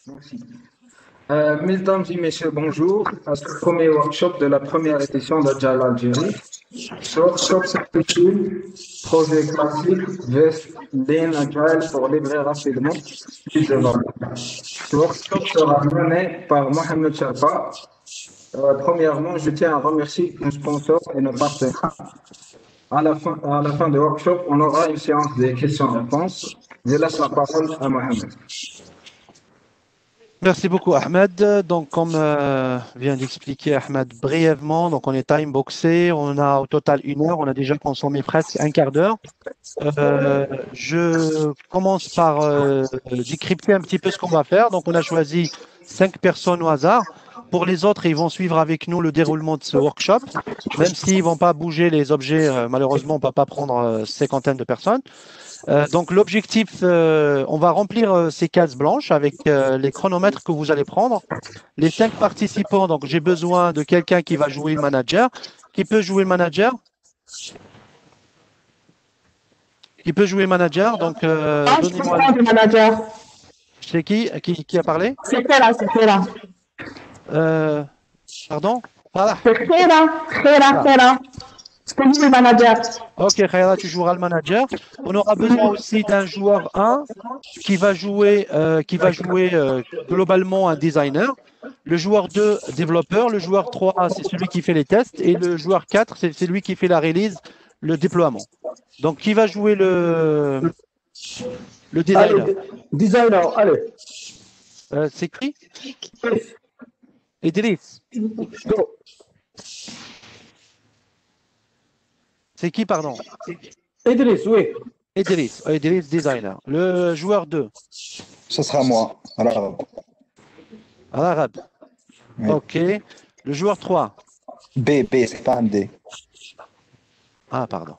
Merci. Mesdames et messieurs, bonjour à ce premier workshop de la première édition d'Agile Algérie. Ce workshop s'intitule Projet classique vs Lean Agile pour livrer rapidement plus de valeur. Ce workshop sera mené par Mohamed Sharfa. Premièrement, je tiens à remercier nos sponsors et nos partenaires. À la fin du workshop, on aura une séance de questions-réponses. Je laisse la parole à Mohamed. Merci beaucoup Ahmed. Donc comme vient d'expliquer Ahmed brièvement, donc on est time-boxé, on a au total 1 heure, on a déjà consommé presque un quart d'heure. Je commence par décrypter un petit peu ce qu'on va faire. Donc on a choisi 5 personnes au hasard. Pour les autres, ils vont suivre avec nous le déroulement de ce workshop. Même s'ils ne vont pas bouger les objets, malheureusement on ne peut pas prendre cinquantaine de personnes. Donc l'objectif, on va remplir ces cases blanches avec les chronomètres que vous allez prendre. Les 5 participants, donc j'ai besoin de quelqu'un qui va jouer le manager. Qui peut jouer le manager? Qui peut jouer le manager? Donc donnez-moi le manager. C'est qui a parlé? C'est là. Pardon? Voilà. C'est Khaira. C'est le manager. Ok, Khaira, tu joueras le manager. On aura besoin aussi d'un joueur 1 qui va jouer globalement un designer. Le joueur 2, développeur. Le joueur 3, c'est celui qui fait les tests. Et le joueur 4, c'est celui qui fait la release, le déploiement. Donc, qui va jouer le designer? Allez, designer, allez. C'est qui? Idriss. Go. C'est qui, pardon? Idriss, oui. Idriss, designer. Le joueur 2. Ce sera moi, à l'arabe. À l'arabe. Oui. Ok. Le joueur 3. B, c'est pas un D. Ah, pardon.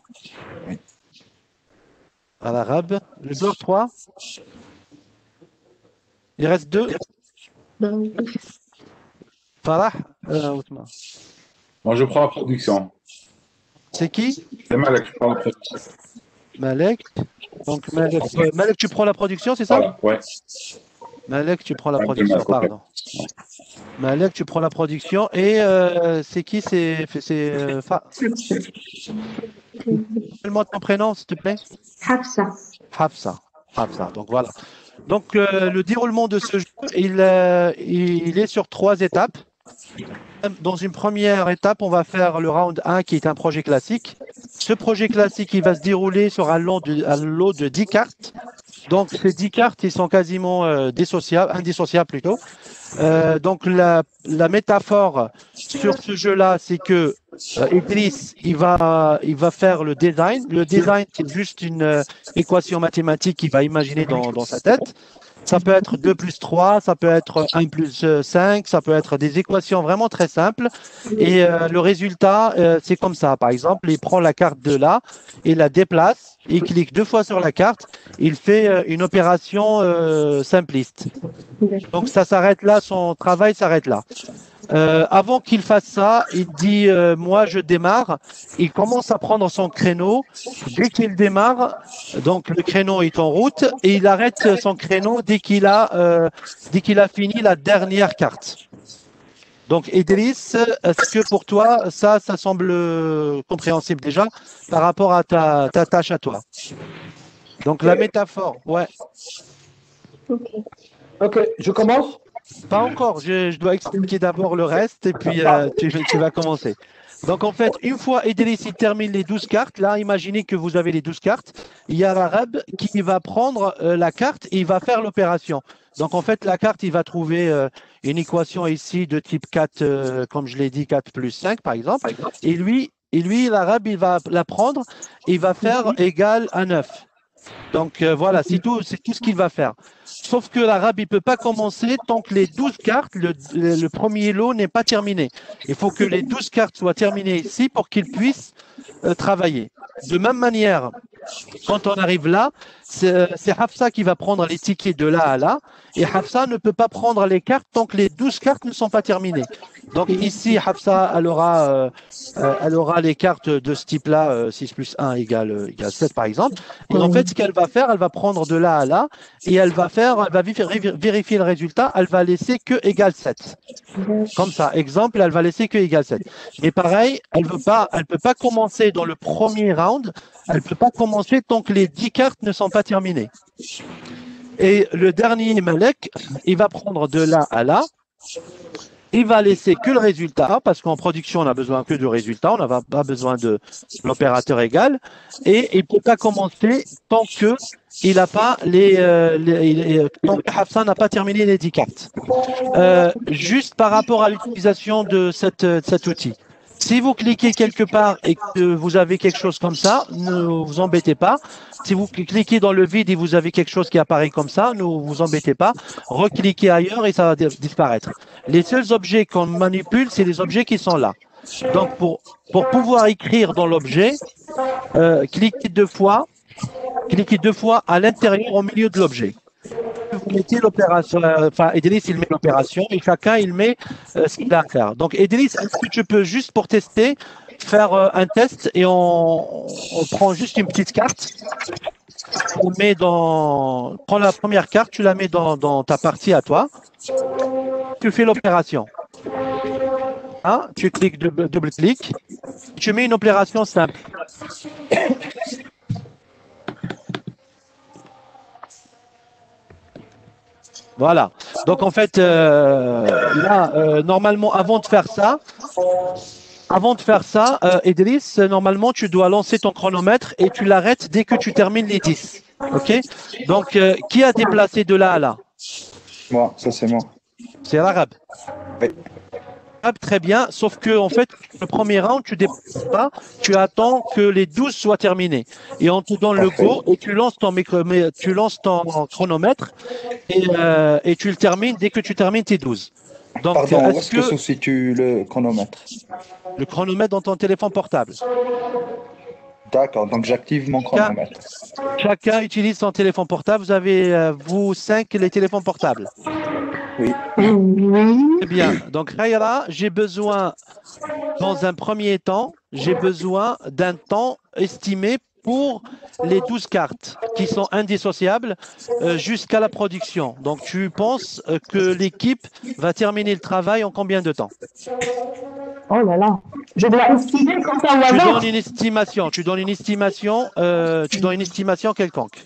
Oui. À l'arabe. Le joueur 3. Il reste 2. Farah. Moi, je prends la production. C'est qui? C'est Malek, je prends la production. Malek. Donc, Malek, tu prends la production, c'est ça? Voilà, ouais. Malek, tu prends la production, pardon. Malek, tu prends la production. Et c'est qui? Donne-moi ton prénom, s'il te plaît. Hafsa. Donc, voilà. Donc, le déroulement de ce jeu, il est sur 3 étapes. Dans une première étape, on va faire le round 1 qui est un projet classique. Ce projet classique, il va se dérouler sur un lot de 10 cartes. Donc, ces 10 cartes, ils sont quasiment indissociables plutôt. Donc, la métaphore sur ce jeu-là, c'est que Idriss, il va faire le design. Le design, c'est juste une équation mathématique qu'il va imaginer dans sa tête. Ça peut être 2 plus 3, ça peut être 1 plus 5, ça peut être des équations vraiment très simples. Et le résultat, c'est comme ça. Par exemple, il prend la carte de là, il la déplace, il clique 2 fois sur la carte, il fait une opération simpliste. Donc ça s'arrête là, son travail s'arrête là. Avant qu'il fasse ça, il dit moi je démarre. Il commence à prendre son créneau. Dès qu'il démarre, donc le créneau est en route et il arrête son créneau dès qu'il a fini la dernière carte. Donc Idriss, est-ce que pour toi ça semble compréhensible déjà par rapport à ta tâche à toi? Donc la métaphore, ouais. Ok, je commence? Pas encore, je dois expliquer d'abord le reste et puis tu vas commencer. Donc en fait, une fois Idriss il termine les 12 cartes, là imaginez que vous avez les 12 cartes, il y a l'arabe qui va prendre la carte et il va faire l'opération. Donc en fait, la carte, il va trouver une équation ici de type 4, comme je l'ai dit, 4 plus 5 par exemple. Et lui l'arabe, il va la prendre et il va faire égal à 9. Donc voilà, c'est tout ce qu'il va faire. Sauf que l'arabe, il ne peut pas commencer tant que les 12 cartes, le premier lot n'est pas terminé. Il faut que les 12 cartes soient terminées ici pour qu'il puisse travailler. De même manière, quand on arrive là, c'est Hafsa qui va prendre les tickets de là à là. Et Hafsa ne peut pas prendre les cartes tant que les 12 cartes ne sont pas terminées. Donc ici, Hafsa, elle aura les cartes de ce type-là, 6 plus 1 égale 7 par exemple. Et en fait, ce qu'elle va faire, elle va prendre de là à là et elle va vérifier le résultat, elle va laisser que égale 7. Comme ça, exemple, elle va laisser que égale 7. Mais pareil, elle peut pas commencer dans le premier round, elle peut pas commencer tant que les 10 cartes ne sont pas terminées. Et le dernier Malek, il va prendre de là à là. Il va laisser que le résultat, parce qu'en production, on n'a besoin que du résultat, on n'a pas besoin de l'opérateur égal. Et il ne peut pas commencer tant que il n'a pas tant que Hafsa n'a pas terminé les 10 cartes. Juste par rapport à l'utilisation de cet outil. Si vous cliquez quelque part et que vous avez quelque chose comme ça, ne vous embêtez pas. Si vous cliquez dans le vide et vous avez quelque chose qui apparaît comme ça, ne vous embêtez pas. Recliquez ailleurs et ça va disparaître. Les seuls objets qu'on manipule, c'est les objets qui sont là. Donc, pour pouvoir écrire dans l'objet, cliquez deux fois à l'intérieur, au milieu de l'objet. Vous mettez l'opération, enfin, Idriss, il met l'opération et chacun, il met ce qu'il a à faire. Donc, Idriss, est-ce que tu peux juste pour tester, faire un test et on prend juste une petite carte. Prends la première carte, tu la mets dans ta partie à toi. Tu fais l'opération. Hein, tu cliques, double-clic. Tu mets une opération simple. Voilà. Donc, en fait, là, normalement, avant de faire ça, Idriss, normalement, tu dois lancer ton chronomètre et tu l'arrêtes dès que tu termines les 10. OK? Donc, qui a déplacé de là à là? Moi, ça c'est moi. C'est l'arabe. Oui. Très bien, sauf que en fait, le premier round, tu ne déplaces pas, tu attends que les 12 soient terminés. Et on te donne le go et tu lances ton chronomètre et tu le termines dès que tu termines tes 12. Donc, pardon, où est-ce que se situe le chronomètre? Le chronomètre dans ton téléphone portable. D'accord, donc j'active mon chronomètre. Chacun utilise son téléphone portable. Vous avez, vous 5, les téléphones portables. Oui. Très bien. Donc, Khaira, j'ai besoin, dans un premier temps, j'ai besoin d'un temps estimé pour les 12 cartes qui sont indissociables jusqu'à la production. Donc, tu penses que l'équipe va terminer le travail en combien de temps? Oh là là. Je dois estimer comme ça au hasard. Tu donnes une estimation quelconque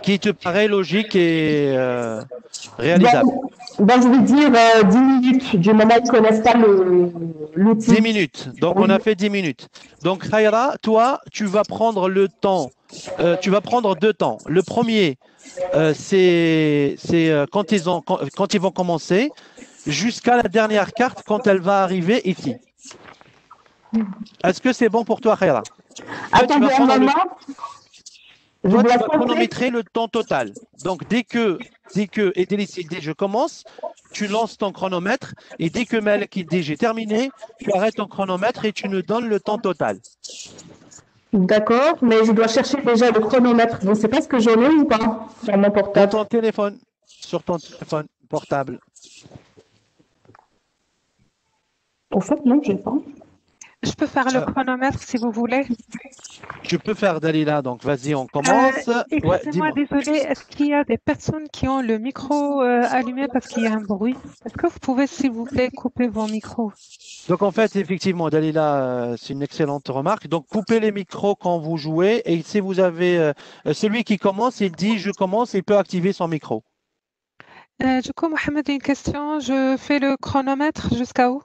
qui te paraît logique et réalisable. Ben, je vais dire 10 minutes, du moment qu'ils ne connaissent pas l'outil. 10 minutes. Donc, on a fait 10 minutes. Donc, Khaira, toi, tu vas prendre le temps. Tu vas prendre 2 temps. Le premier, c'est quand ils vont commencer, jusqu'à la dernière carte quand elle va arriver ici. Est-ce que c'est bon pour toi, Khaira? Attendez un moment. Tu vas chronométrer le temps total. Donc, dès que Idriss il dit je commence, tu lances ton chronomètre et dès que Malek il dit j'ai terminé, tu arrêtes ton chronomètre et tu nous donnes le temps total. D'accord, mais je dois chercher déjà le chronomètre. Je ne sais pas ce que j'en ai ou pas sur mon portable. Sur ton téléphone portable. Au fait, non, je n'ai pas. Je peux faire le chronomètre si vous voulez. Je peux faire Dalila, donc vas-y, on commence. Excusez-moi, désolée, est-ce qu'il y a des personnes qui ont le micro allumé parce qu'il y a un bruit? Est-ce que vous pouvez, s'il vous plaît, couper vos micros? Donc en fait, effectivement, Dalila, c'est une excellente remarque. Donc coupez les micros quand vous jouez et si vous avez celui qui commence, il dit je commence, il peut activer son micro. Du coup, Mohamed, une question. Je fais le chronomètre jusqu'à où?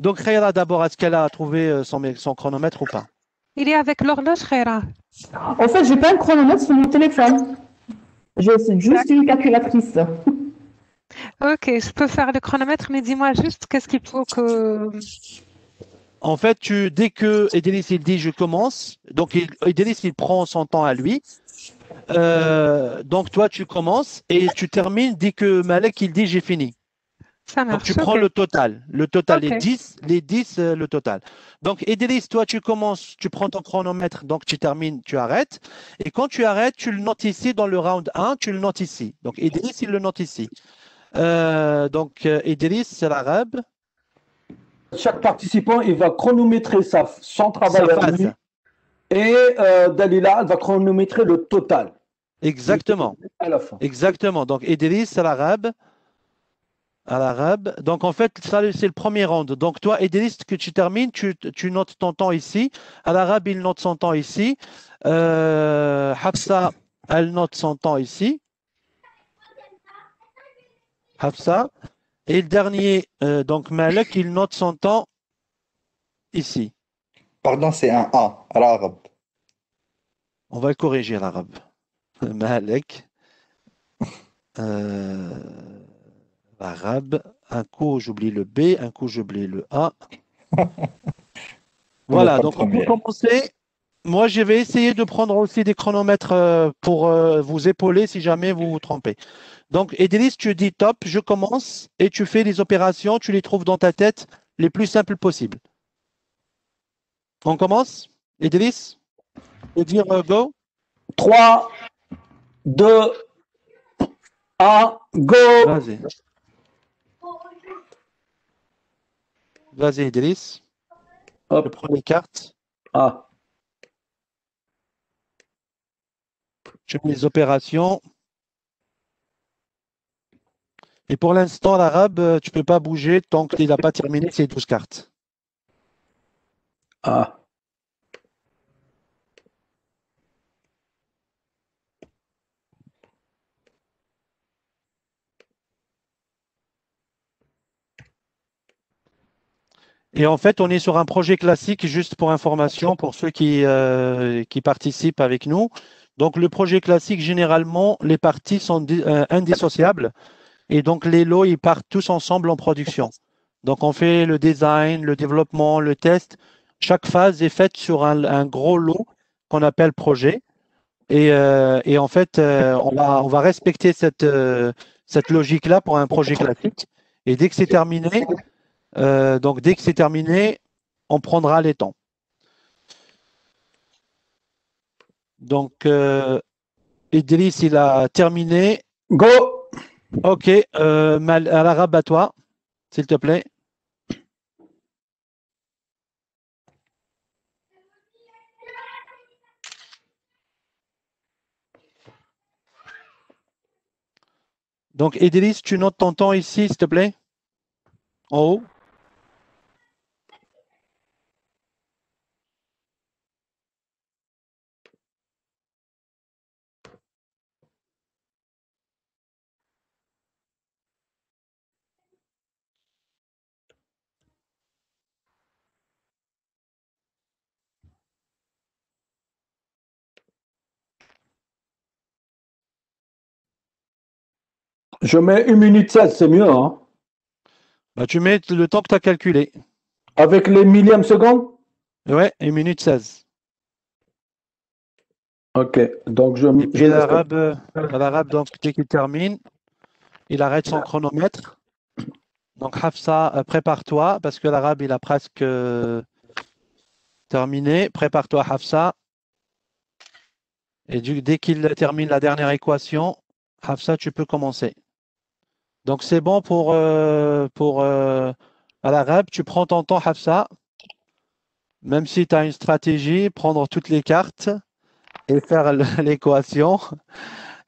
Donc, Khaira, d'abord, est-ce qu'elle a trouvé son chronomètre ou pas? Il est avec l'horloge, Khaira. En fait, je n'ai pas un chronomètre sur mon téléphone. C'est juste une calculatrice. Ok, je peux faire le chronomètre, mais dis-moi juste qu'est-ce qu'il faut que... En fait, dès que Idriss il dit je commence, donc Idriss il prend son temps à lui. Donc, toi, tu commences et tu termines dès que Malek il dit j'ai fini. Ça marche. Donc, tu prends le total, Okay. les 10, le total. Donc, Idriss, toi, tu commences, tu prends ton chronomètre, donc tu termines, tu arrêtes. Et quand tu arrêtes, tu le notes ici dans le round 1, tu le notes ici. Donc, Idriss, il le note ici. Donc, Idriss, c'est l'arabe. Chaque participant, il va chronométrer son travail Sa à lui. phase. Et Dalila, elle va chronométrer le total. Exactement. À la fin. Exactement. Donc, Idriss, c'est l'arabe. À l'arabe. Donc, en fait, ça, c'est le premier round. Donc, toi, Idriss, que tu termines, tu notes ton temps ici. À l'arabe, il note son temps ici. Hafsa, elle note son temps ici. Hafsa. Et le dernier, donc Malek, il note son temps ici. Pardon, c'est un A à l'arabe. On va le corriger l'arabe. Malek. L'arabe. Un coup, j'oublie le B. Un coup, j'oublie le A. Voilà, donc on peut commencer. Moi, je vais essayer de prendre aussi des chronomètres pour vous épauler si jamais vous vous trompez. Donc, Idriss, tu dis top, je commence et tu fais les opérations, tu les trouves dans ta tête les plus simples possibles. On commence? Idriss? Je vais dire go? 3, 2, 1, go! Vas-y. Vas-y, Idriss. Hop. Je prends les cartes. Ah. Je mets les opérations. Et pour l'instant, l'arabe, tu ne peux pas bouger tant qu'il n'a pas terminé ses 12 cartes. Ah. Et en fait, on est sur un projet classique, juste pour information, pour ceux qui participent avec nous. Donc, le projet classique, généralement, les parties sont indissociables. Et donc, les lots, ils partent tous ensemble en production. Donc, on fait le design, le développement, le test. Chaque phase est faite sur un gros lot qu'on appelle projet. Et en fait, on va respecter cette logique-là pour un projet classique. Et dès que c'est terminé, on prendra les temps. Donc, Idriss, il a terminé. Go! Ok, à l'arabe à toi, s'il te plaît. Donc, Idriss, tu notes ton temps ici, s'il te plaît, en haut. Je mets 1 minute 16, c'est mieux, hein? Bah, tu mets le temps que tu as calculé. Avec les millièmes secondes? Ouais, 1 minute 16. Ok, donc Et puis l'arabe, donc, dès qu'il termine, il arrête son chronomètre. Donc, Hafsa, prépare-toi, parce que l'arabe, il a presque terminé. Prépare-toi, Hafsa. Et dès qu'il termine la dernière équation, Hafsa, tu peux commencer. Donc, c'est bon pour à l'arabe. Tu prends ton temps, Hafsa. Même si tu as une stratégie, prendre toutes les cartes et faire l'équation,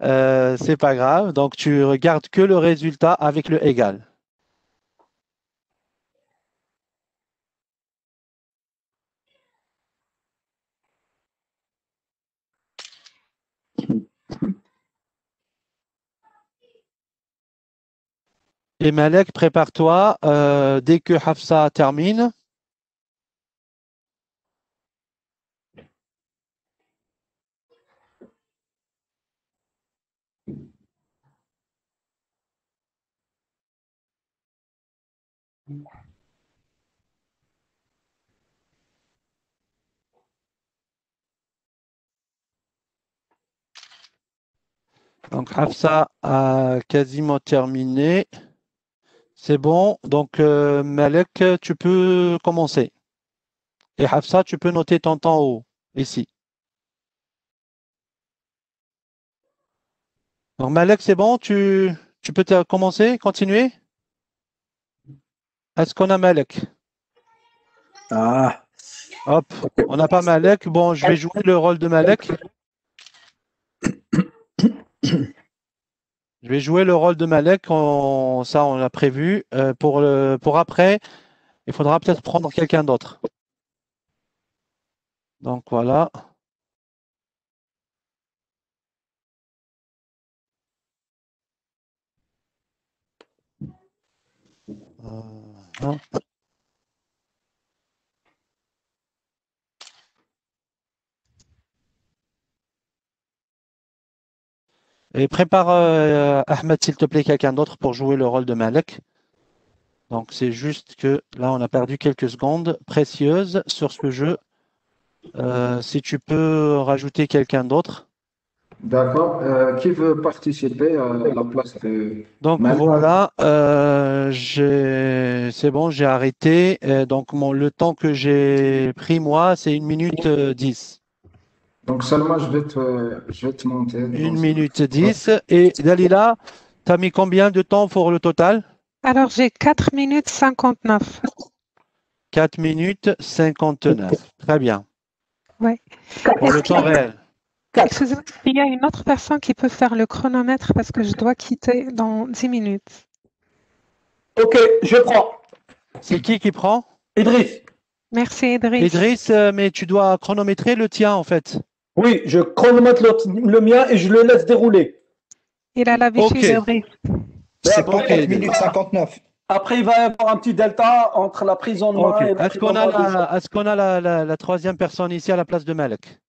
c'est pas grave. Donc, tu regardes que le résultat avec le égal. Et Malek, prépare-toi. Dès que Hafsa termine, donc Hafsa a quasiment terminé. C'est bon. Donc, Malek, tu peux commencer. Et Hafsa, tu peux noter ton temps haut, ici. Donc, Malek, c'est bon, tu tu peux commencer, continuer? Est-ce qu'on a Malek? Ah, Hop, on n'a pas Malek. Bon, je vais jouer le rôle de Malek. Je vais jouer le rôle de Malek. Ça, on l'a prévu. Pour après, il faudra peut-être prendre quelqu'un d'autre. Donc, voilà. Hein. Et prépare, Ahmed, s'il te plaît, quelqu'un d'autre pour jouer le rôle de Malek. Donc, c'est juste que là, on a perdu quelques secondes précieuses sur ce jeu. Si tu peux rajouter quelqu'un d'autre. D'accord. Qui veut participer à la place de Donc, Malek? voilà. C'est bon, j'ai arrêté. Donc, le temps que j'ai pris, moi, c'est 1 minute 10. Donc, seulement, je vais te monter. 1 minute 10. Et Dalila, tu as mis combien de temps pour le total? Alors, j'ai 4 minutes 59. 4 minutes 59. Très bien. Oui. Pour le temps réel. Excusez-moi, il y a une autre personne qui peut faire le chronomètre parce que je dois quitter dans 10 minutes. ok, je prends. C'est qui prend? Idriss. Merci, Idriss. Idriss, mais tu dois chronométrer le tien, en fait. Oui, je chronomètre le mien et je le laisse dérouler. Il a l'habitude, Ok. Idriss. C'est Ok. pas 4 minutes 59. Après, il va y avoir un petit delta entre la prise en main Ok. et la Est-ce prise en qu'on main. a, est-ce qu'on a la troisième personne ici à la place de Malek?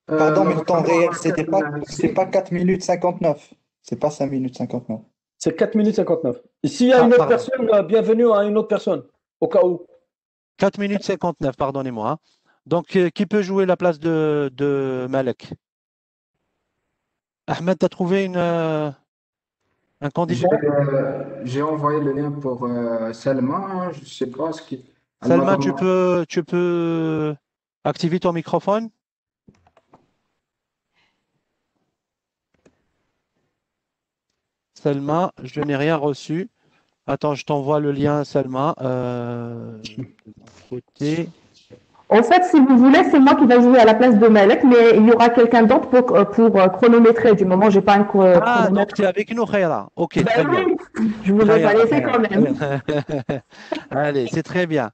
Pardon, mais le temps réel, normalement, c'est pas 4 minutes 59. C'est pas 5 minutes 59. C'est 4 minutes 59. Et s'il y a une autre pardon. personne, bienvenue à une autre personne, au cas où. 4 minutes 59, pardonnez-moi. Hein. Donc, qui peut jouer la place de Malek? Ahmed, tu as trouvé un candidat? J'ai envoyé le lien pour Selma. Hein. Je ne sais pas ce qui. Elle m'a Salma, demandé- tu peux activer ton microphone? Salma, je n'ai rien reçu. Attends, je t'envoie le lien, Salma. De mon côté. En fait, si vous voulez, c'est moi qui va jouer à la place de Malek, mais il y aura quelqu'un d'autre pour chronométrer. Du moment où j'ai pas un Ah, chronomètre. donc tu es avec nous, Khaira. Ok, très bien. Oui, je vous ai pas laissé quand même. Allez, c'est très bien.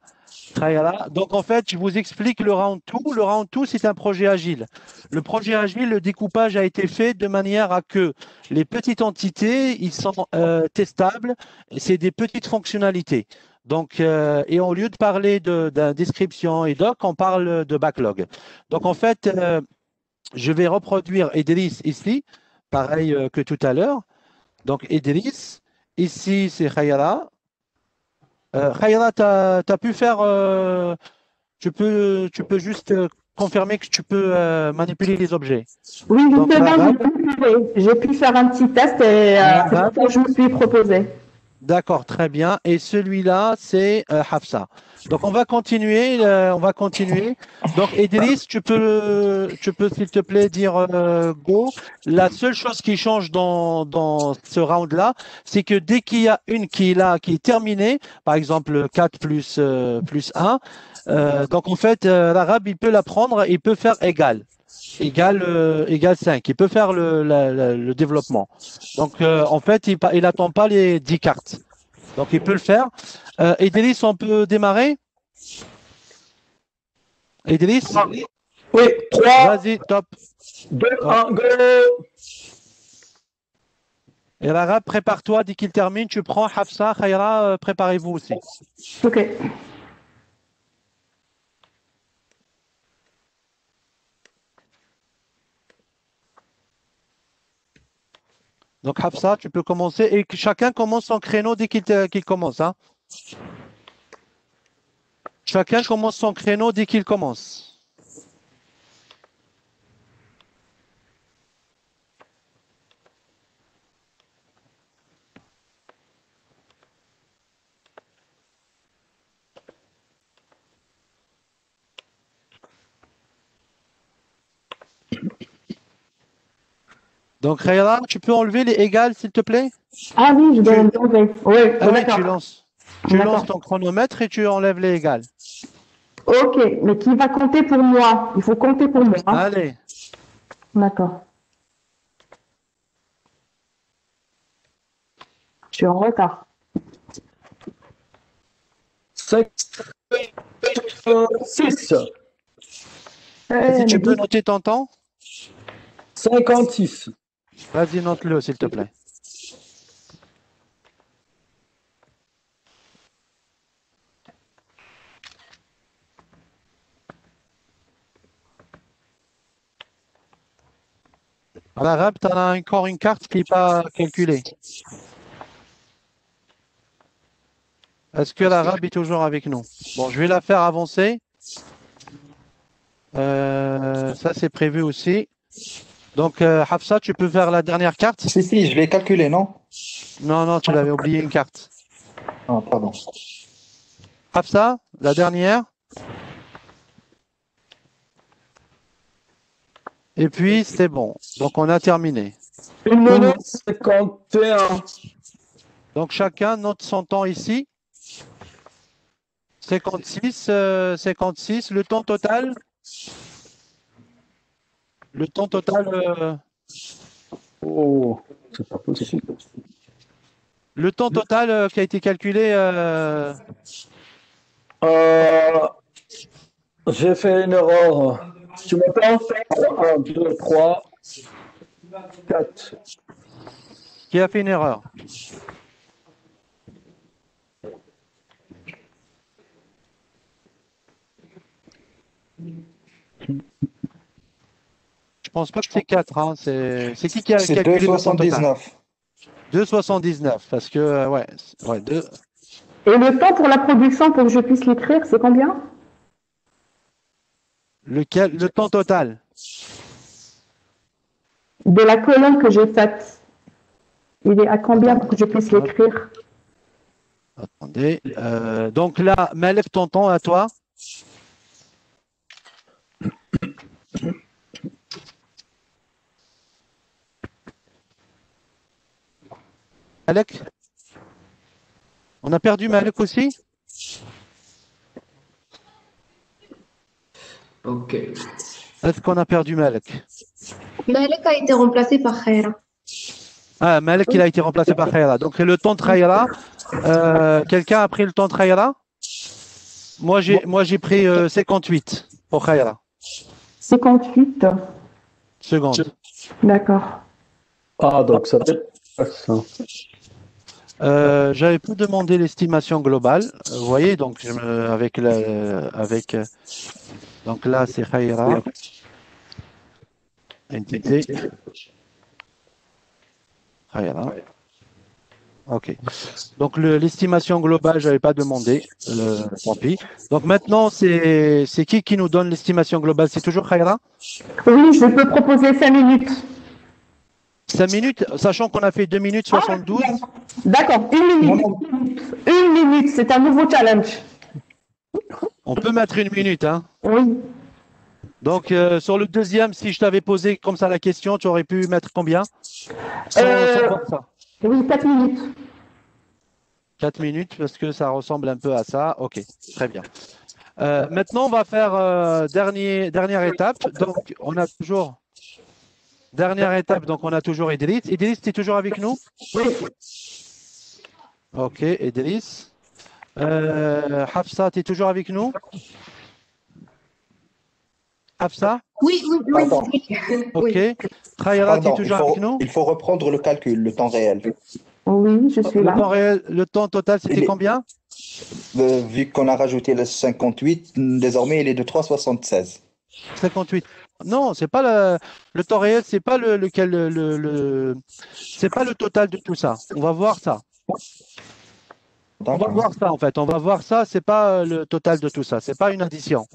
Khaira. Donc, en fait, je vous explique le round 2. Le round 2, c'est un projet agile. Le projet agile, le découpage a été fait de manière à que les petites entités, ils sont testables. C'est des petites fonctionnalités. Donc, et au lieu de parler de description et doc, on parle de backlog. Donc, en fait, je vais reproduire Idriss ici, pareil que tout à l'heure. Donc, Idriss, ici, c'est Khaira. Khaira, tu as pu faire. Tu peux juste confirmer que tu peux manipuler les objets. Oui, Donc, justement, j'ai pu faire un petit test et c'est pour ça que je me suis proposé. D'accord, très bien. Et celui-là, c'est Hafsa. Donc, on va continuer. Donc, Idriss, tu peux, s'il te plaît, dire go. La seule chose qui change dans ce round-là, c'est que dès qu'il y a une qui est terminée, par exemple 4 plus 1, donc en fait, l'arabe, il peut la prendre, il peut faire égal 5. Il peut faire le développement. Donc, en fait, il n'attend pas les 10 cartes. Donc, il peut le faire. Idriss, on peut démarrer? Idriss? Oui, 3, Vas-y, top. 2, 1, go! Et l'arabe, prépare-toi. Dès qu'il termine, tu prends Hafsa, Khaira, préparez-vous aussi. Ok. Donc, Hafsa, tu peux commencer. Et que chacun commence son créneau dès qu'il commence. Hein. Chacun commence son créneau dès qu'il commence. Donc, Khaira, tu peux enlever les égales, s'il te plaît? Ah oui, je dois l'enlever. Oui, Ah oui, d'accord. tu lances ton chronomètre et tu enlèves les égales. Ok, mais qui va compter pour moi? Il faut compter pour moi. Allez. D'accord. Je suis en retard. 56. Si tu peux noter ton temps? 56. Vas-y, note-le, s'il te plaît. À l'arabe, tu as encore une carte qui n'est pas calculée. Est-ce que l'arabe est toujours avec nous? Bon, je vais la faire avancer. Ça, c'est prévu aussi. Donc, Hafsa, tu peux faire la dernière carte? Si, je l'ai calculé, non? Non, tu l'avais oublié une carte. Ah, pardon. Hafsa, la dernière. Et puis, c'est bon. Donc, on a terminé. 1 minute 51. Donc, chacun note son temps ici. 56, 56. Le temps total? Le temps total... Oh, c'est pas possible. Le temps total qui a été calculé... J'ai fait une erreur. Tu m'entends? 1, 2, 3, 4. Qui a fait une erreur? Je pense pas que c'est 4. Hein. C'est qui a C'est calculé le temps total? 2,79. 2,79. Parce que, ouais 2. Et le temps pour la production, pour que je puisse l'écrire, c'est combien? Le temps total? De la colonne que j'ai faite. Il est à combien pour que je puisse l'écrire? Attendez. Donc là, Malek, ton temps à toi? Malek? On a perdu Malek aussi? Ok. Est-ce qu'on a perdu Malek? Malek a été remplacé par Khaira. Ah, Malek, il a été remplacé par Khaira. Donc, le temps de Khaira, quelqu'un a pris le temps de Khaira? Moi, j'ai pris 58 pour Khaira. 58 secondes. D'accord. Ah, donc ça dépasse. J'avais pas demandé l'estimation globale. Vous voyez, donc donc là c'est Khaira. Entité. Khaira. Ok. Donc l'estimation globale, j'avais pas demandé. Tant pis. Donc maintenant, c'est qui nous donne l'estimation globale? C'est toujours Khaira? Oui, je peux proposer 5 minutes. 5 minutes, sachant qu'on a fait 2 minutes 72. D'accord, 1 minute. 1 minute, c'est un nouveau challenge. On peut mettre 1 minute, hein? Oui. Donc, sur le deuxième, si je t'avais posé comme ça la question, tu aurais pu mettre combien? Sans voir ça. Oui, 4 minutes. 4 minutes, parce que ça ressemble un peu à ça. Ok, très bien. Maintenant, on va faire dernière étape. Donc, on a toujours... Dernière étape, donc on a toujours Idriss. Idriss, tu es toujours avec nous? Oui. Ok, Idriss. Hafsa, tu es toujours avec nous? Hafsa? Oui. Ok. Khaira, tu es toujours avec nous? Il faut reprendre le calcul, le temps réel. Oui, je suis là. Le temps total, c'était combien? Vu qu'on a rajouté le 58, désormais il est de 3,76. 58. Non, c'est pas le temps réel, c'est pas c'est pas le total de tout ça. On va voir ça. On va voir ça en fait. On va voir ça. C'est pas le total de tout ça. C'est pas une addition.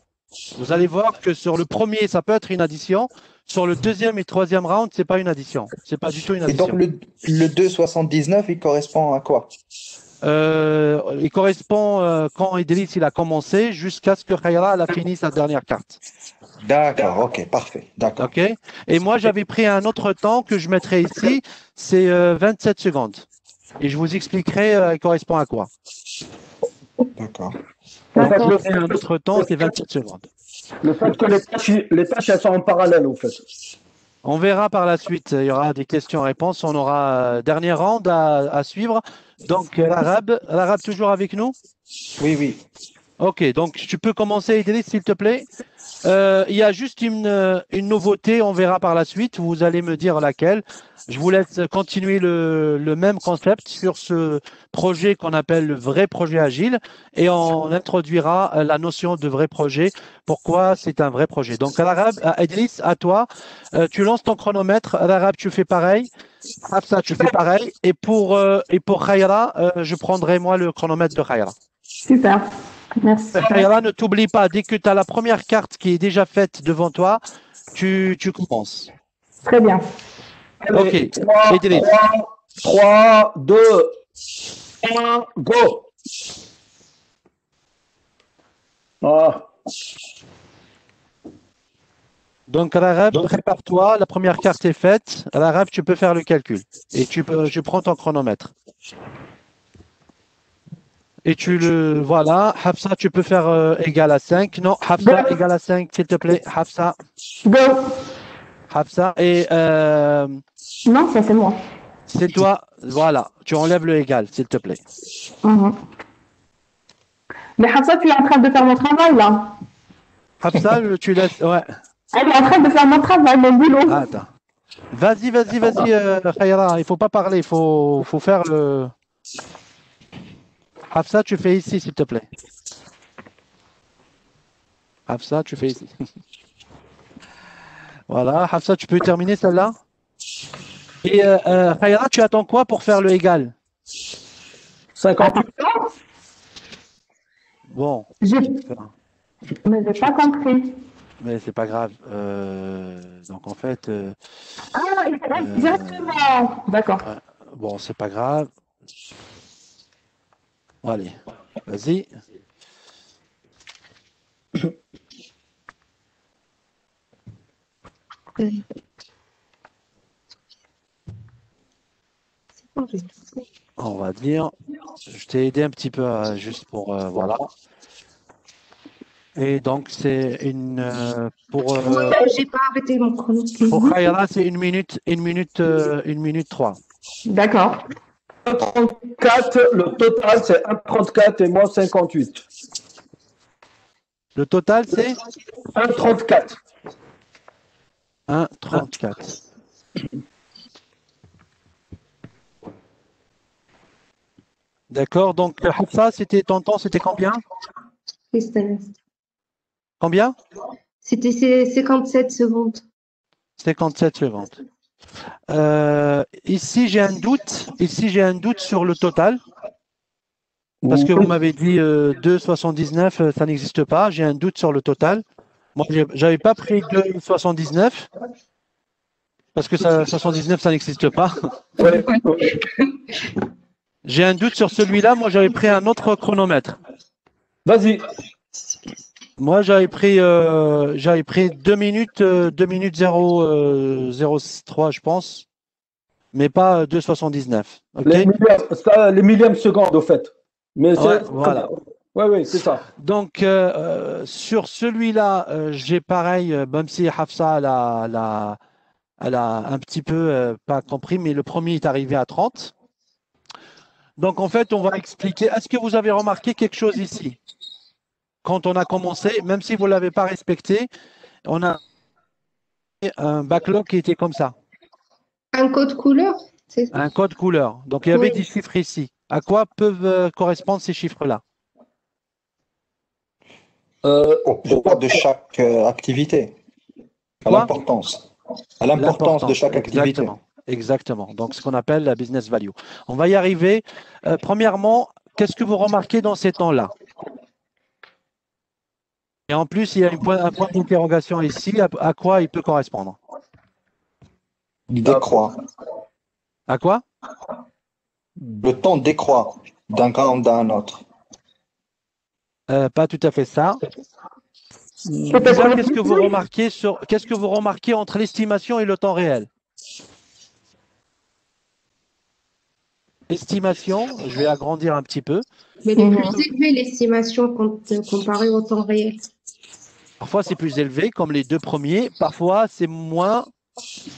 Vous allez voir que sur le premier, ça peut être une addition. Sur le deuxième et troisième round, c'est pas une addition. C'est pas du tout une addition. Et donc le 2,79, il correspond à quoi? Il correspond quand Idriss il a commencé jusqu'à ce que Khaira a fini sa dernière carte. D'accord, ok, parfait. D'accord. Ok. Et moi, j'avais pris un autre temps que je mettrai ici, c'est 27 secondes. et je vous expliquerai elle correspond à quoi. D'accord. Et un autre temps, c'est 27 secondes. Le fait que les tâches elles sont en parallèle, au fait. On verra par la suite. Il y aura des questions-réponses. On aura dernier round à suivre. Donc, l'arabe toujours avec nous? Oui, oui. Ok, donc tu peux commencer, Idriss, s'il te plaît. Il y a juste une nouveauté, on verra par la suite. Vous allez me dire laquelle. Je vous laisse continuer le même concept sur ce projet qu'on appelle le vrai projet agile et on introduira la notion de vrai projet. Pourquoi c'est un vrai projet? Donc, à l'arabe, Idriss, à toi, tu lances ton chronomètre. À l'arabe, tu fais pareil. Hafsa, tu fais pareil. Et pour Khaira, je prendrai moi le chronomètre de Khaira. Super. Merci. Khaira, ne t'oublie pas, dès que tu as la première carte qui est déjà faite devant toi, tu commences. Très bien. Allez, Ok. 3, 2, 1, go. Ah. Donc, à l'arabe, prépare-toi. La première carte est faite. À l'arabe, tu peux faire le calcul. Et je prends ton chronomètre. Et voilà. Hafsa, tu peux faire égal à 5. Non, Hafsa, égal à 5, s'il te plaît. Hafsa. Go. Hafsa. Et non, ça c'est moi. c'est toi. Voilà. Tu enlèves le égal, s'il te plaît. Mais Hafsa, tu es en train de faire mon travail, là. Hafsa, tu laisses... Ouais. Elle est en train de faire mon travail, mon boulot. Attends. Vas-y, Khaira. Il ne faut pas parler. Il faut faire le... Hafsa, tu fais ici, s'il te plaît. Hafsa, tu fais ici. Voilà. Hafsa, tu peux terminer celle-là. Et Khaira, tu attends quoi pour faire le égal? 58. Bon. Mais je n'ai pas compris. Mais c'est pas grave. Donc en fait. Exactement. D'accord. Bon, c'est pas grave. Allez, vas-y. On va dire, je t'ai aidé un petit peu juste pour voilà. Et donc c'est pour j'ai pas arrêté mon chrono. pour Khaira, c'est 1 minute 3. D'accord. 34, le total c'est 1,34 et moi 58. Le total c'est 1,34. 1,34. D'accord, donc Hafsa, c'était ton temps, c'était combien? Combien? C'était 57 secondes. 57 secondes. Ici, j'ai un doute. Ici, j'ai un doute sur le total. Parce que vous m'avez dit 2,79, ça n'existe pas. J'ai un doute sur le total. Moi, je n'avais pas pris 2,79. Parce que 79, ça n'existe pas. J'ai un doute sur celui-là. Moi, j'avais pris un autre chronomètre. Vas-y. Moi, j'avais pris 2 minutes 0,03, je pense, mais pas 2,79. Okay, les millièmes secondes, au fait. Mais ouais, voilà. Oui, c'est ça. Donc, sur celui-là, j'ai pareil, même si Hafsa, elle a un petit peu pas compris, mais le premier est arrivé à 30. Donc, en fait, on va expliquer. Est-ce que vous avez remarqué quelque chose ici? Quand on a commencé, même si vous ne l'avez pas respecté, on a un backlog qui était comme ça. Un code couleur? Un code couleur. Donc, il y avait des chiffres ici. À quoi peuvent correspondre ces chiffres-là? Au poids de chaque activité. À l'importance. À l'importance de chaque activité. Exactement. Donc, ce qu'on appelle la business value. On va y arriver. Premièrement, qu'est-ce que vous remarquez dans ces temps-là? Et en plus, il y a un point d'interrogation ici. À quoi il peut correspondre? Il décroît. À quoi? Le temps décroît d'un round à un autre. Pas tout à fait ça. Qu'est-ce que vous remarquez entre l'estimation et le temps réel? estimation, je vais agrandir un petit peu. Mais elle est plus élevée, l'estimation, comparée au temps réel. Parfois, c'est plus élevé, comme les deux premiers. Parfois, c'est moins.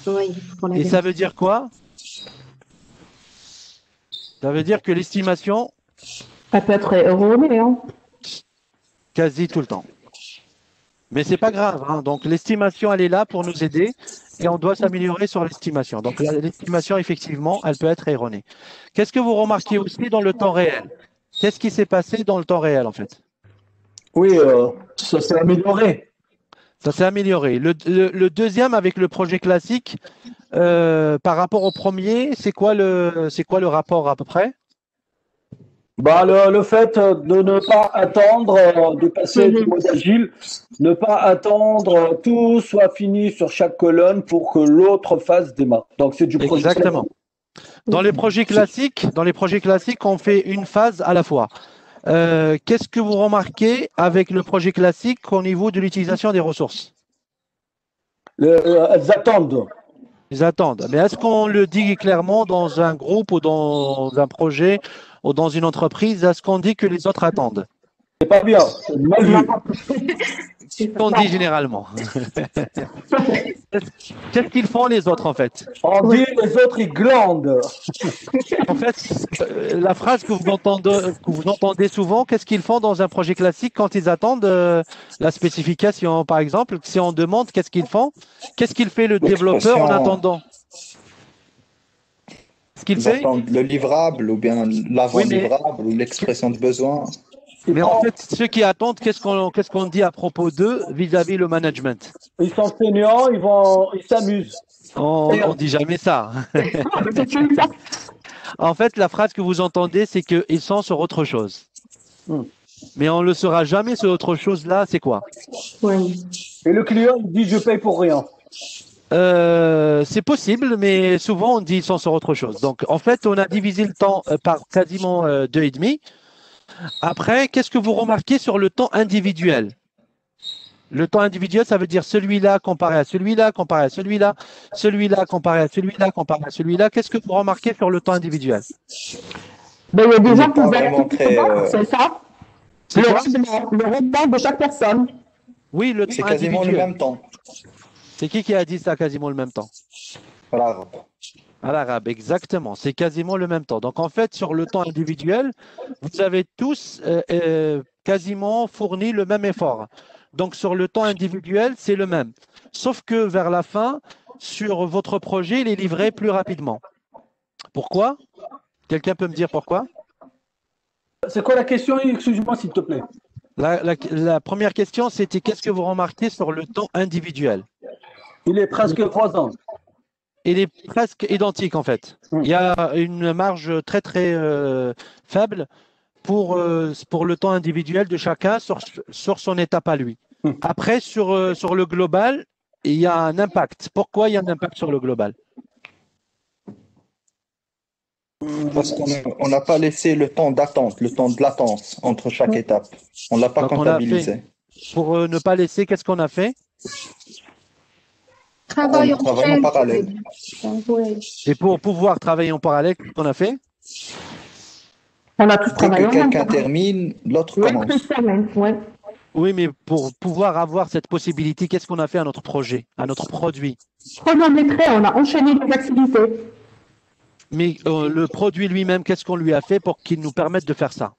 Oui, et ça veut dire quoi? Ça veut dire que l'estimation... Ça peut être erroné, hein. Quasi tout le temps. Mais c'est pas grave, hein. Donc, l'estimation, elle est là pour nous aider et on doit s'améliorer sur l'estimation. Donc, l'estimation, effectivement, elle peut être erronée. Qu'est-ce que vous remarquez aussi dans le temps réel? Qu'est-ce qui s'est passé dans le temps réel, en fait? Oui, ça s'est amélioré. Ça s'est amélioré. Le deuxième, avec le projet classique, par rapport au premier, c'est quoi le rapport à peu près? Bah, le fait de ne pas attendre, de passer du mode agile, ne pas attendre tout soit fini sur chaque colonne pour que l'autre phase démarre. Donc, c'est du projet Exactement. Dans les projets classiques, on fait une phase à la fois. Qu'est-ce que vous remarquez avec le projet classique au niveau de l'utilisation des ressources? Elles attendent. Ils attendent. Mais est-ce qu'on le dit clairement dans un groupe ou dans un projet ou dans une entreprise? Est-ce qu'on dit que les autres attendent? C'est pas bien. C'est mal vu. C'est ce qu'on dit généralement. Qu'est-ce qu'ils font les autres en fait? On dit les autres, ils glandent. En fait, la phrase que vous entendez souvent, qu'est-ce qu'ils font dans un projet classique quand ils attendent la spécification, par exemple? Si on demande qu'est-ce qu'ils font, qu'est-ce qu'il fait le développeur en attendant? Ce qu'il fait? Le livrable ou bien l'avant-livrable ou l'expression de besoin. Mais en fait, ceux qui attendent, qu'est-ce qu'on dit à propos d'eux vis-à-vis le management? Ils sont feignants, ils s'amusent. On ne dit jamais ça. En fait, la phrase que vous entendez, c'est qu'ils sont sur autre chose. Mais on ne le saura jamais sur autre chose là, c'est quoi? Et le client, il dit je paye pour rien. C'est possible, mais souvent on dit ils sont sur autre chose. Donc en fait, on a divisé le temps par quasiment 2,5. Après, qu'est-ce que vous remarquez sur le temps individuel? Le temps individuel, ça veut dire celui-là comparé à celui-là, comparé à celui-là, celui-là comparé à celui-là, comparé à celui-là. Qu'est-ce que vous remarquez sur le temps individuel? Ben, il y a des gens qui c'est ça? C'est le rythme de chaque personne. Oui, le temps c'est quasiment individuel. le même temps. C'est qui a dit ça, quasiment le même temps? L'arabe. À l'arabe, exactement. C'est quasiment le même temps. Donc, en fait, sur le temps individuel, vous avez tous quasiment fourni le même effort. Donc, sur le temps individuel, c'est le même. Sauf que vers la fin, sur votre projet, il est livré plus rapidement. Pourquoi? Quelqu'un peut me dire pourquoi? C'est quoi la question? Excuse-moi, s'il te plaît. La première question, c'était qu'est-ce que vous remarquez sur le temps individuel? Il est presque 3 ans. Il est presque identique en fait. Il y a une marge très très faible pour le temps individuel de chacun sur son étape à lui. Après, sur le global, il y a un impact. Pourquoi il y a un impact sur le global? Parce qu'on n'a pas laissé le temps d'attente, le temps de latence entre chaque étape. On ne l'a pas comptabilisé. Pour ne pas laisser, qu'est-ce qu'on a fait? Travail en parallèle. Et pour pouvoir travailler en parallèle, qu'est-ce qu'on a fait? On a tous travaillé. Dès que quelqu'un termine, l'autre commence. Oui, mais pour pouvoir avoir cette possibilité, qu'est-ce qu'on a fait à notre projet, à notre produit? Chronométré, on a enchaîné les activités. Mais le produit lui-même, qu'est-ce qu'on lui a fait pour qu'il nous permette de faire ça?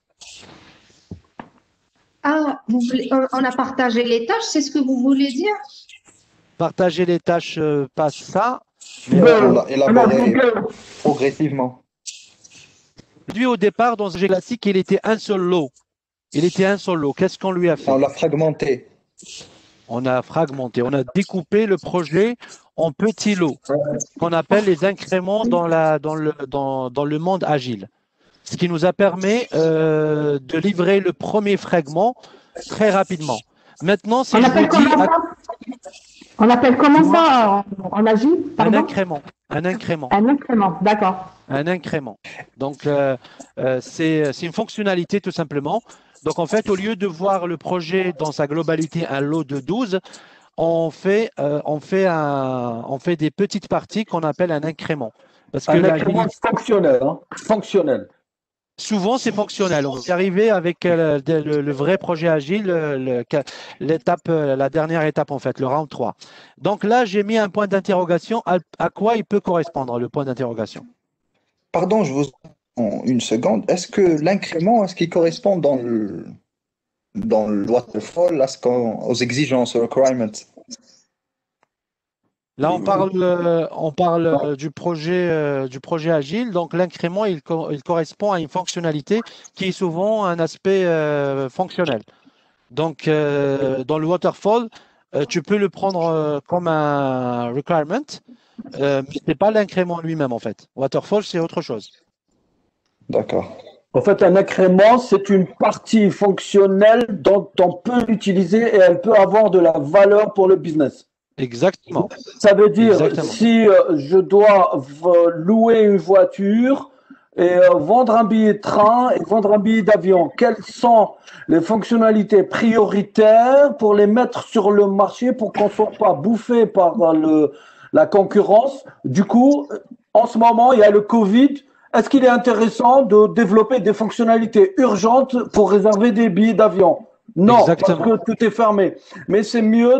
Ah, on a partagé les tâches, c'est ce que vous voulez dire? Partager les tâches, pas ça. Mais on l'a élaboré progressivement. Lui, au départ, dans ce jeu classique, il était un seul lot. Qu'est-ce qu'on lui a fait? On l'a fragmenté. On a fragmenté. On a découpé le projet en petits lots, qu'on appelle les incréments dans le monde agile. Ce qui nous a permis de livrer le premier fragment très rapidement. Maintenant, si je vous dis... On appelle comment ça en agile? Un incrément. Un incrément. Un incrément, d'accord. Un incrément. Donc, c'est une fonctionnalité tout simplement. Donc, en fait, au lieu de voir le projet dans sa globalité, un lot de 12, on fait des petites parties qu'on appelle un incrément. Parce que un incrément fonctionnel, hein, fonctionnel. Souvent, c'est fonctionnel. On va y arriver avec le vrai projet agile, l'étape, la dernière étape, en fait, le round 3. Donc là, j'ai mis un point d'interrogation. À quoi il peut correspondre, le point d'interrogation? Pardon, je vous en une seconde. Est-ce que l'incrément, est-ce qu'il correspond dans le waterfall aux exigences, aux requirements? Là, on parle du projet agile. Donc, l'incrément, il correspond à une fonctionnalité qui est souvent un aspect fonctionnel. Donc, dans le waterfall, tu peux le prendre comme un requirement, mais ce n'est pas l'incrément lui-même, en fait. Waterfall, c'est autre chose. D'accord. En fait, un incrément, c'est une partie fonctionnelle dont on peut l'utiliser et elle peut avoir de la valeur pour le business. Exactement. Ça veut dire, Exactement. si je dois louer une voiture et vendre un billet de train et vendre un billet d'avion, quelles sont les fonctionnalités prioritaires pour les mettre sur le marché pour qu'on ne soit pas bouffé par la concurrence? Du coup, en ce moment, il y a le Covid. Est-ce qu'il est intéressant de développer des fonctionnalités urgentes pour réserver des billets d'avion? Non, Exactement. parce que tout est fermé. Mais c'est mieux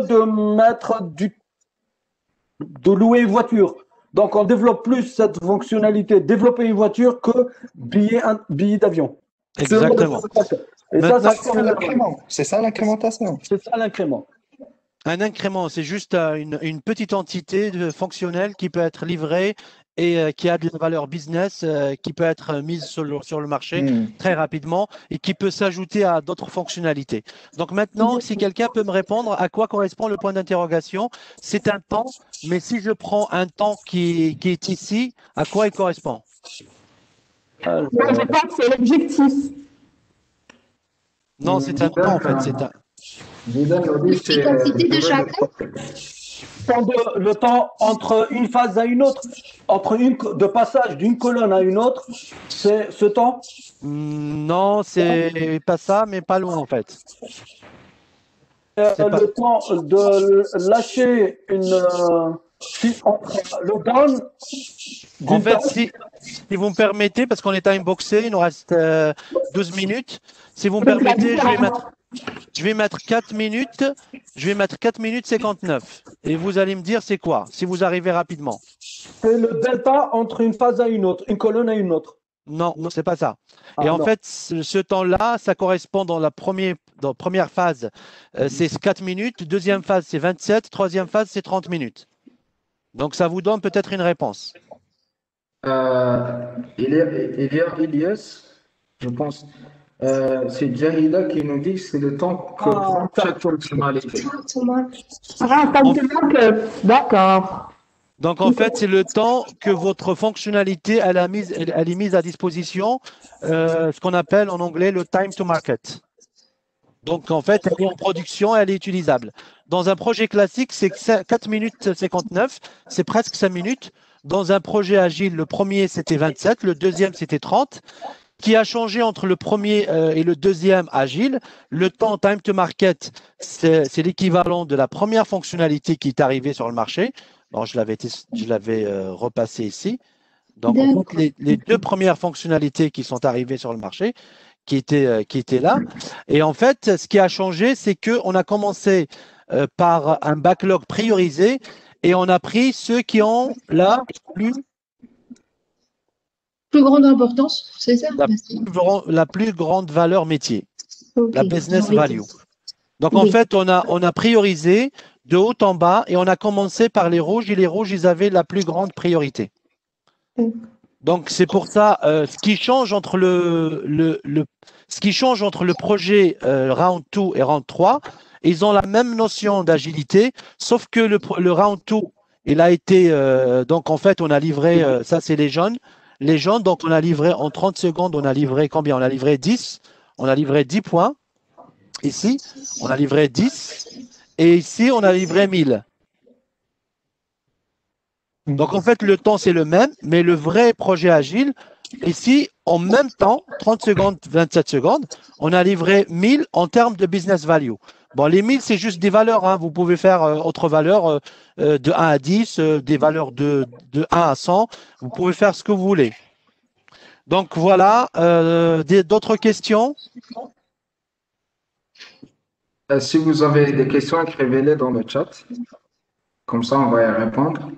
de louer une voiture. Donc, on développe plus cette fonctionnalité, développer une voiture que billet d'avion. Exactement. Et c'est ça l'incrémentation. C'est ça l'incrément. Un incrément, c'est juste une petite entité fonctionnelle qui peut être livrée et qui a de la valeur business, qui peut être mise sur le marché très rapidement et qui peut s'ajouter à d'autres fonctionnalités. Donc maintenant, si quelqu'un peut me répondre à quoi correspond le point d'interrogation, c'est un temps, mais si je prends un temps qui est ici, à quoi il correspond? Moi, je pense que c'est l'objectif. Non, c'est un temps en fait. C'est un... L'efficacité de chacun. Le temps entre une phase à une autre, de passage d'une colonne à une autre, c'est ce temps? Non, c'est pas ça, mais pas loin en fait. Le temps de lâcher le down. En fait, si vous me permettez, parce qu'on est timeboxé, il nous reste 12 minutes. Si vous me permettez, je vais mettre 4 minutes. Je vais mettre 4 minutes 59. Et vous allez me dire c'est quoi, si vous arrivez rapidement. C'est le delta entre une phase à une autre, une colonne à une autre. Non, c'est pas ça. Et en fait, ce temps-là, ça correspond dans la première phase, c'est 4 minutes. Deuxième phase, c'est 27. Troisième phase, c'est 30 minutes. Donc, ça vous donne peut-être une réponse. Il y a Elias, je pense. C'est Jahida qui nous dit que c'est le temps que prend chaque fonctionnalité. D'accord. Donc, en fait, c'est le temps que votre fonctionnalité elle est mise à disposition, ce qu'on appelle en anglais le time to market. Donc, en fait, elle est en production, elle est utilisable. Dans un projet classique, c'est 4 minutes 59, c'est presque 5 minutes. Dans un projet agile, le premier, c'était 27, le deuxième, c'était 30. Qui a changé entre le premier et le deuxième agile. Le temps time to market, c'est l'équivalent de la première fonctionnalité qui est arrivée sur le marché. Bon, je l'avais repassé ici. Donc, en fait, les deux premières fonctionnalités qui sont arrivées sur le marché, qui étaient là. Et en fait, ce qui a changé, c'est qu'on a commencé par un backlog priorisé et on a pris ceux qui ont la plus grande importance, c'est ça? La plus grande valeur métier, la business value. Donc, Oui. en fait, on a priorisé de haut en bas et on a commencé par les rouges et les rouges, ils avaient la plus grande priorité. Donc, c'est pour ça, ce qui change entre le projet Round 2 et Round 3, ils ont la même notion d'agilité, sauf que le Round 2, il a été, donc en fait, on a livré, ça c'est les jaunes, donc on a livré en 30 secondes, on a livré combien? On a livré 10, on a livré 10 points, ici, on a livré 10, et ici, on a livré 1000. Donc, en fait, le temps, c'est le même, mais le vrai projet agile, ici, en même temps, 30 secondes, 27 secondes, on a livré 1000 en termes de business value. Bon, les 1000, c'est juste des valeurs, hein. Vous pouvez faire autre valeur de 1 à 10, des valeurs de 1 à 100. Vous pouvez faire ce que vous voulez. Donc, voilà. D'autres questions? Si vous avez des questions, écrivez-les dans le chat. Comme ça, on va y répondre.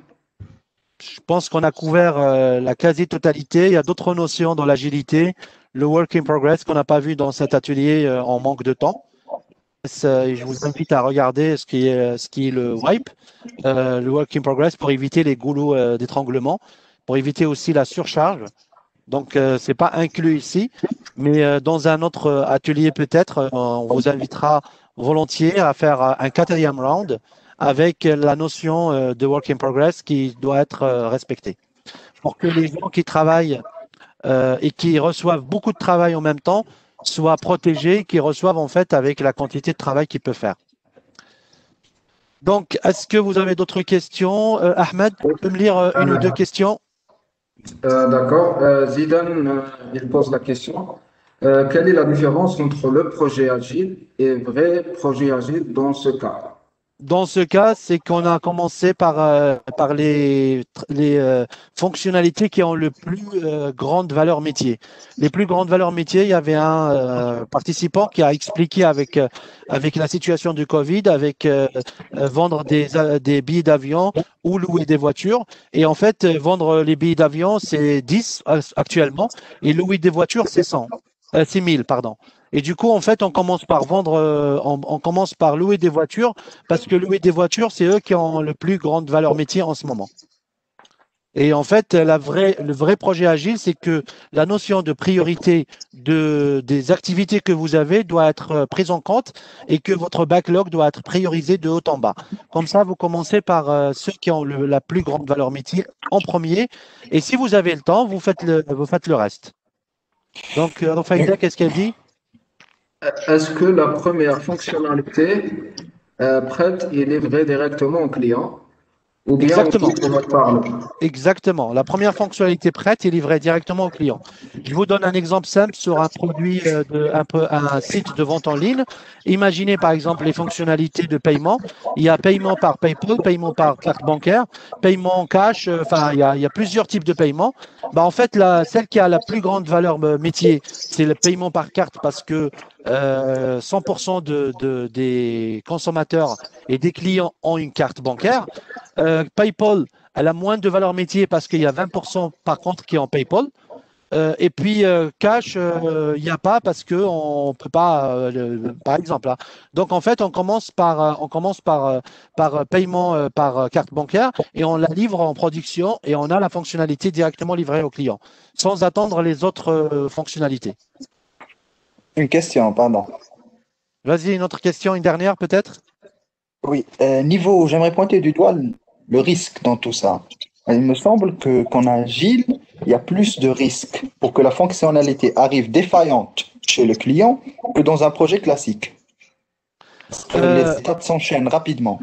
Je pense qu'on a couvert la quasi-totalité. Il y a d'autres notions dans l'agilité, le work in progress qu'on n'a pas vu dans cet atelier en manque de temps. Je vous invite à regarder ce qui est le WIPE, le work in progress, pour éviter les goulots d'étranglement, pour éviter aussi la surcharge. Donc, ce n'est pas inclus ici, mais dans un autre atelier peut-être, on vous invitera volontiers à faire un 4e round avec la notion de work in progress qui doit être respectée. Pour que les gens qui travaillent et qui reçoivent beaucoup de travail en même temps soient protégés, qui reçoivent en fait avec la quantité de travail qu'ils peuvent faire. Donc, est-ce que vous avez d'autres questions? Ahmed, tu peux me lire une ou deux questions? D'accord. Zidane, il pose la question. Quelle est la différence entre le projet agile et vrai projet agile dans ce cas? Dans ce cas, c'est qu'on a commencé par les fonctionnalités qui ont le plus grande valeur métier. Les plus grandes valeurs métier, il y avait un participant qui a expliqué avec la situation du Covid, avec vendre des billets d'avion ou louer des voitures. Et en fait, vendre les billets d'avion, c'est 10 actuellement, et louer des voitures, c'est 6 000, pardon. Et du coup, en fait, on commence par on commence par louer des voitures, parce que louer des voitures, c'est eux qui ont le plus grande valeur métier en ce moment. Et en fait, le vrai projet agile, c'est que la notion de priorité des activités que vous avez doit être prise en compte et que votre backlog doit être priorisé de haut en bas. Comme ça, vous commencez par ceux qui ont la plus grande valeur métier en premier. Et si vous avez le temps, vous faites le reste. Donc, Faïda, qu'est-ce qu'elle dit? Est-ce que la première fonctionnalité prête est livrée directement au client ou bien Exactement. on parle? Exactement. La première fonctionnalité prête est livrée directement au client. Je vous donne un exemple simple sur un produit, un site de vente en ligne. Imaginez par exemple les fonctionnalités de paiement. Il y a paiement par PayPal, paiement par carte bancaire, paiement en cash. Enfin, il y a plusieurs types de paiements. En fait, celle qui a la plus grande valeur métier, c'est le paiement par carte parce que 100% des consommateurs et des clients ont une carte bancaire. PayPal, elle a moins de valeur métier parce qu'il y a 20% par contre qui est en PayPal. Et puis, cash, il n'y a pas parce qu'on ne peut pas, par exemple. Hein. Donc, en fait, on commence par paiement par carte bancaire et on la livre en production et on a la fonctionnalité directement livrée au client sans attendre les autres fonctionnalités. Une question, pardon. Vas-y, une autre question, une dernière peut-être? Oui, j'aimerais pointer du doigt le risque dans tout ça. Il me semble qu'en agile, il y a plus de risques pour que la fonctionnalité arrive défaillante chez le client que dans un projet classique. Les étapes s'enchaînent rapidement.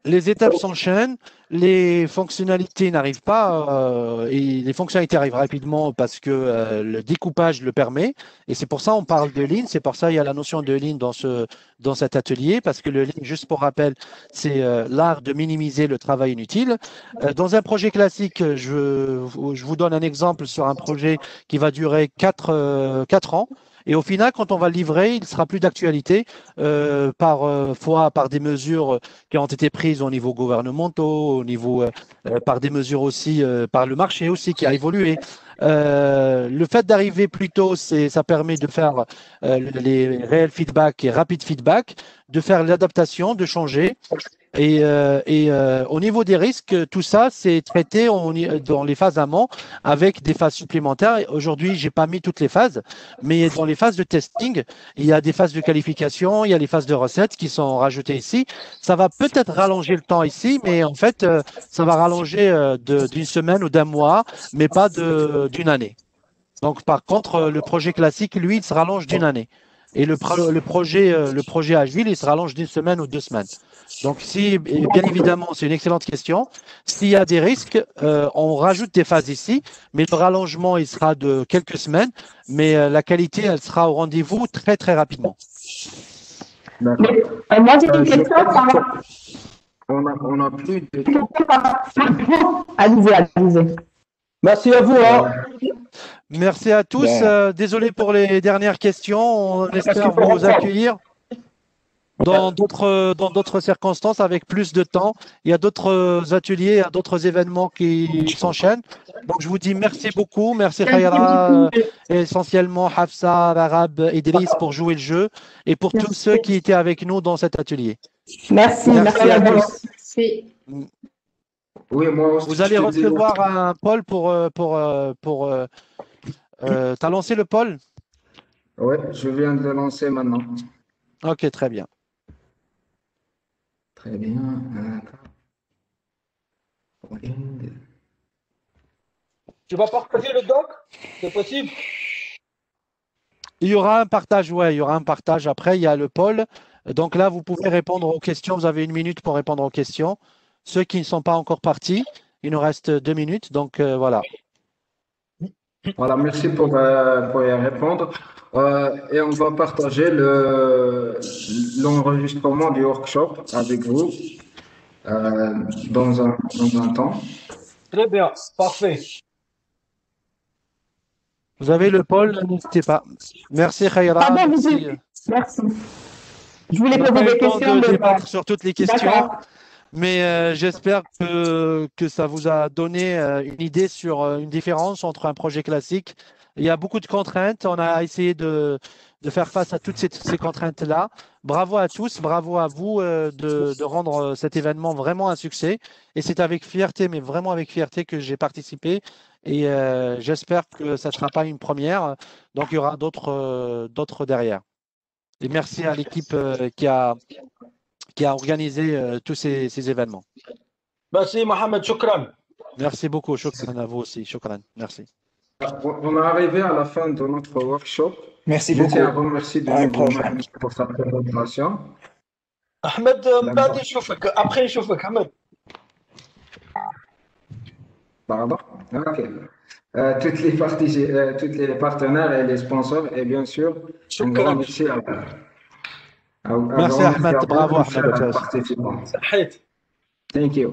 Les étapes s'enchaînent, les fonctionnalités n'arrivent pas, et les fonctionnalités arrivent rapidement parce que le découpage le permet. Et c'est pour ça qu'on parle de Lean, c'est pour ça qu'il y a la notion de Lean dans cet atelier, parce que le Lean, juste pour rappel, c'est l'art de minimiser le travail inutile. Dans un projet classique, je vous donne un exemple sur un projet qui va durer 4 ans. Et au final, quand on va le livrer, il ne sera plus d'actualité par des mesures qui ont été prises au niveau gouvernementaux, par des mesures aussi, par le marché aussi qui a évolué. Le fait d'arriver plus tôt, ça permet de faire les réels feedbacks et rapides feedbacks, de faire l'adaptation, de changer. Et au niveau des risques, tout ça, c'est traité dans les phases amont avec des phases supplémentaires. Aujourd'hui, je n'ai pas mis toutes les phases, mais dans les phases de testing, il y a des phases de qualification, il y a les phases de recettes qui sont rajoutées ici. Ça va peut-être rallonger le temps ici, mais en fait, ça va rallonger d'une semaine ou d'un mois, mais pas d'une année. Donc, par contre, le projet classique, lui, il se rallonge d'une année. Et le projet agile, il se rallonge d'une semaine ou 2 semaines. Donc, bien évidemment, c'est une excellente question. S'il y a des risques, on rajoute des phases ici, mais le rallongement, il sera de quelques semaines, mais la qualité, elle sera au rendez-vous très, très rapidement. D'accord. Moi, j'ai une question. On n'a plus de... Allez-y. Merci à vous. Hein. Merci à tous. Désolé pour les dernières questions. On espère vous accueillir dans d'autres circonstances avec plus de temps. Il y a d'autres ateliers, il y a d'autres événements qui s'enchaînent. Donc, je vous dis merci beaucoup. Merci Khaira, essentiellement Hafsa, Arab, Idriss pour jouer le jeu et pour tous ceux qui étaient avec nous dans cet atelier. Merci à tous. Oui, moi aussi, vous allez recevoir un poll t'as lancé le poll? Oui, je viens de le lancer maintenant. Ok, très bien. Très bien. Tu vas partager le doc? C'est possible? Il y aura un partage, ouais, il y aura un partage. Après, il y a le poll. Donc là, vous pouvez répondre aux questions. Vous avez 1 minute pour répondre aux questions. Ceux qui ne sont pas encore partis, il nous reste 2 minutes. Donc voilà. Voilà, merci pour y répondre. Et on va partager l'enregistrement du workshop avec vous dans un temps. Très bien, parfait. Vous avez le poll, n'hésitez pas. Merci Khaira. Merci. Je voulais poser des questions. De débattre sur toutes les questions. Mais j'espère que ça vous a donné une idée sur une différence entre un projet classique. Il y a beaucoup de contraintes. On a essayé de faire face à toutes ces contraintes-là. Bravo à tous, bravo à vous de rendre cet événement vraiment un succès. Et c'est avec fierté, mais vraiment avec fierté que j'ai participé. Et j'espère que ça ne sera pas une première. Donc, il y aura d'autres derrière. Et merci à l'équipe qui a organisé tous ces événements. Merci Mohamed, shukran. Merci beaucoup, shukran à vous aussi, shukran. Merci. On est arrivé à la fin de notre workshop. Merci beaucoup. Je tiens à remercier de Mohamed pour sa présentation. Ahmed, après يشوفك Ahmed. Pardon? Ok. Toutes les partenaires et les sponsors et bien sûr, un grand merci à merci Ahmed, bravo Ahmed. Thank you.